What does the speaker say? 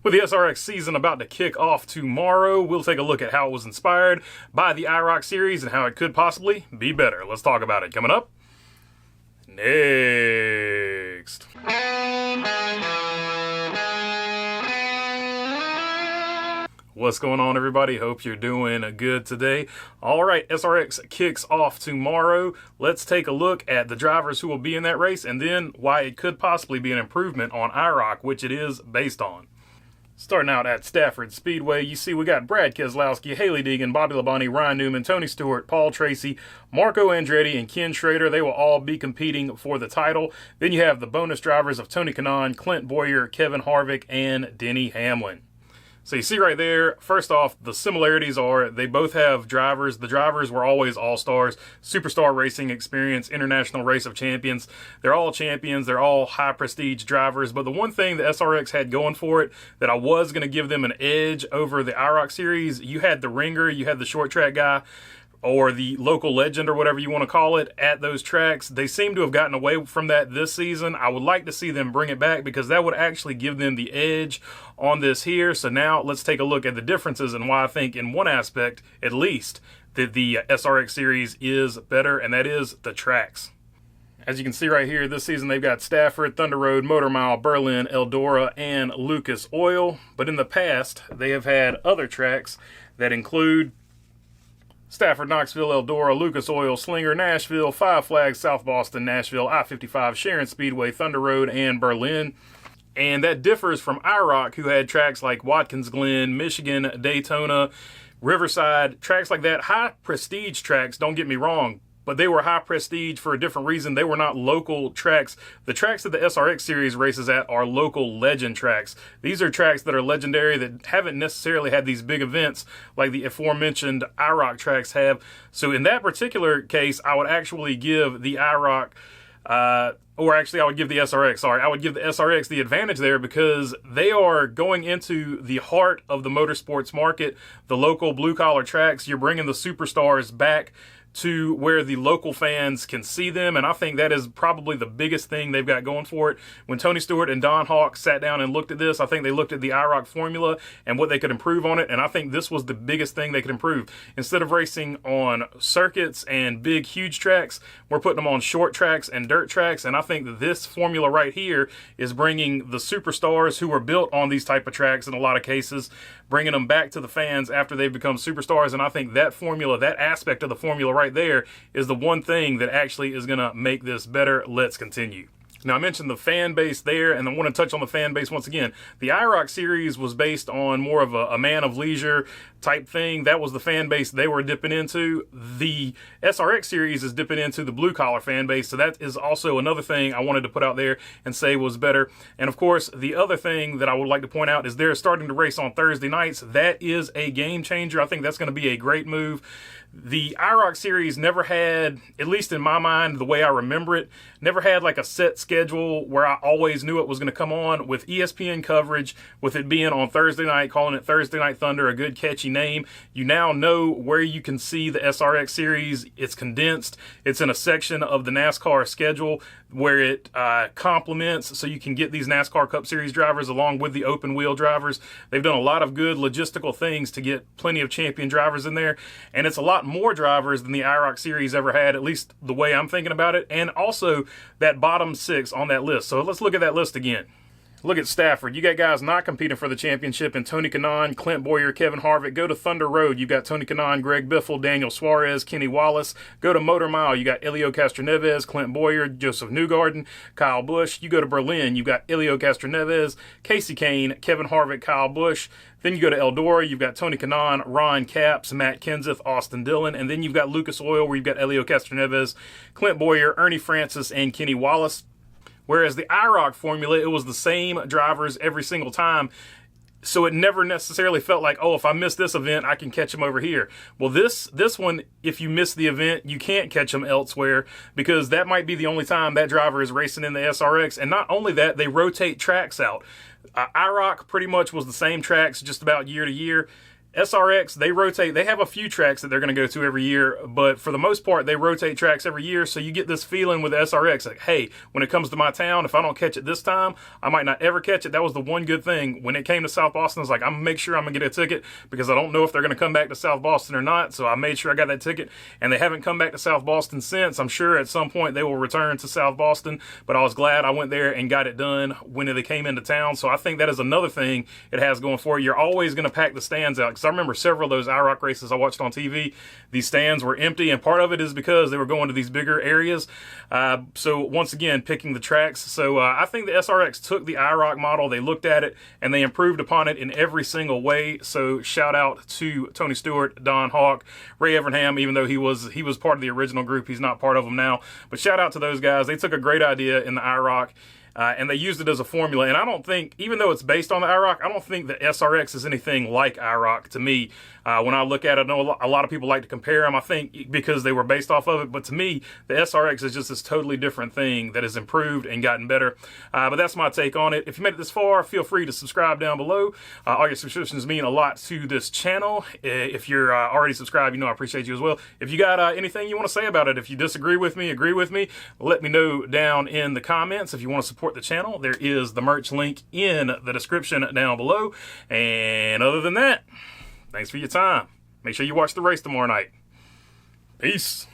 With the SRX season about to kick off tomorrow, we'll take a look at how it was inspired by the IROC series and how it could possibly be better. Let's talk about it. Coming up next. What's going on, everybody? Hope you're doing good today. All right, SRX kicks off tomorrow. Let's take a look at the drivers who will be in that race and then why it could possibly be an improvement on IROC, which it is based on. Starting out at Stafford Speedway, you see we got Brad Keselowski, Haley Deegan, Bobby Labonte, Ryan Newman, Tony Stewart, Paul Tracy, Marco Andretti, and Ken Schrader. They will all be competing for the title. Then you have the bonus drivers of Tony Kanaan, Clint Boyer, Kevin Harvick, and Denny Hamlin. So you see right there, first off, the similarities are they both have drivers. The drivers were always all-stars, superstar racing experience, international race of champions. They're all champions. They're all high-prestige drivers. But the one thing the SRX had going for it that I was going to give them an edge over the IROC series, you had the ringer, you had the short track guy, or the local legend or whatever you want to call it at those tracks. They seem to have gotten away from that this season. I would like to see them bring it back because that would actually give them the edge on this here. So now let's take a look at the differences and why I think in one aspect, at least, that the SRX series is better, and that is the tracks. As you can see right here, this season they've got Stafford, Thunder Road, Motor Mile, Berlin, Eldora, and Lucas Oil. But in the past, they have had other tracks that include Stafford, Knoxville, Eldora, Lucas Oil, Slinger, Nashville, Five Flags, South Boston, Nashville, I-55, Sharon Speedway, Thunder Road, and Berlin. And that differs from IROC, who had tracks like Watkins Glen, Michigan, Daytona, Riverside, tracks like that. High prestige tracks, don't get me wrong, but they were high prestige for a different reason. They were not local tracks. The tracks that the SRX series races at are local legend tracks. These are tracks that are legendary that haven't necessarily had these big events like the aforementioned IROC tracks have. So in that particular case, I would actually give the IROC, I would give the SRX, I would give the SRX the advantage there because they are going into the heart of the motorsports market, the local blue-collar tracks. You're bringing the superstars back to where the local fans can see them, and I think that is probably the biggest thing they've got going for it. When Tony Stewart and Don Hawk sat down and looked at this, I think they looked at the IROC formula and what they could improve on it, and I think this was the biggest thing they could improve. Instead of racing on circuits and big, huge tracks, we're putting them on short tracks and dirt tracks, and I think that this formula right here is bringing the superstars who were built on these type of tracks in a lot of cases, bringing them back to the fans after they've become superstars, and I think that formula, that aspect of the formula right there is the one thing that actually is going to make this better. Let's continue. Now, I mentioned the fan base there, and I want to touch on the fan base once again. The IROC series was based on more of a man of leisure type thing. That was the fan base they were dipping into. The SRX series is dipping into the blue-collar fan base, so that is also another thing I wanted to put out there and say was better. And, of course, the other thing that I would like to point out is they're starting to race on Thursday nights. That is a game changer. I think that's going to be a great move. The IROC series never had, at least in my mind, the way I remember it, never had like a set schedule where I always knew it was going to come on. With ESPN coverage, with it being on Thursday night, calling it Thursday Night Thunder, a good catchy name, you now know where you can see the SRX series. It's condensed. It's in a section of the NASCAR schedule where it complements, so you can get these NASCAR Cup Series drivers along with the open wheel drivers. They've done a lot of good logistical things to get plenty of champion drivers in there, and it's a lot more drivers than the IROC series ever had, at least the way I'm thinking about it, and also that bottom six on that list. So let's look at that list again. Look at Stafford. You got guys not competing for the championship in Tony Kanaan, Clint Boyer, Kevin Harvick. Go to Thunder Road. You got Tony Kanaan, Greg Biffle, Daniel Suarez, Kenny Wallace. Go to Motor Mile. You got Elio Castroneves, Clint Boyer, Joseph Newgarden, Kyle Busch. You go to Berlin. You got Elio Castroneves, Casey Kane, Kevin Harvick, Kyle Busch. Then you go to Eldora. You've got Tony Kanaan, Ron Capps, Matt Kenseth, Austin Dillon. And then you've got Lucas Oil, where you've got Elio Castroneves, Clint Boyer, Ernie Francis, and Kenny Wallace. Whereas the IROC formula, it was the same drivers every single time. So it never necessarily felt like, oh, if I miss this event, I can catch them over here. Well, this one, if you miss the event, you can't catch them elsewhere because that might be the only time that driver is racing in the SRX. And not only that, they rotate tracks out. IROC pretty much was the same tracks just about year to year. SRX, they rotate. They have a few tracks that they're going to go to every year, but for the most part, they rotate tracks every year. So you get this feeling with SRX, like, hey, when it comes to my town, if I don't catch it this time, I might not ever catch it. That was the one good thing. When it came to South Boston, I was like, I'm going to make sure I'm going to get a ticket because I don't know if they're going to come back to South Boston or not. So I made sure I got that ticket, and they haven't come back to South Boston since. I'm sure at some point they will return to South Boston, but I was glad I went there and got it done when they came into town. So I think that is another thing it has going for it. You're always going to pack the stands out, because I remember several of those IROC races I watched on TV, these stands were empty, and part of it is because they were going to these bigger areas. So once again, picking the tracks. So I think the SRX took the IROC model, they looked at it, and they improved upon it in every single way. So shout out to Tony Stewart, Don Hawk, Ray Evernham, even though he was part of the original group, he's not part of them now. But shout out to those guys. They took a great idea in the IROC, and they used it as a formula. And I don't think, even though it's based on the IROC, I don't think the SRX is anything like IROC to me. When I look at it, I know a lot of people like to compare them, I think, because they were based off of it. But to me, the SRX is just this totally different thing that has improved and gotten better. But that's my take on it. If you made it this far, feel free to subscribe down below. All your subscriptions mean a lot to this channel. If you're already subscribed, you know I appreciate you as well. If you got anything you want to say about it, if you disagree with me, agree with me, let me know down in the comments. If you want to support the channel, there is the merch link in the description down below. And other than that, thanks for your time. Make sure you watch the race tomorrow night. Peace.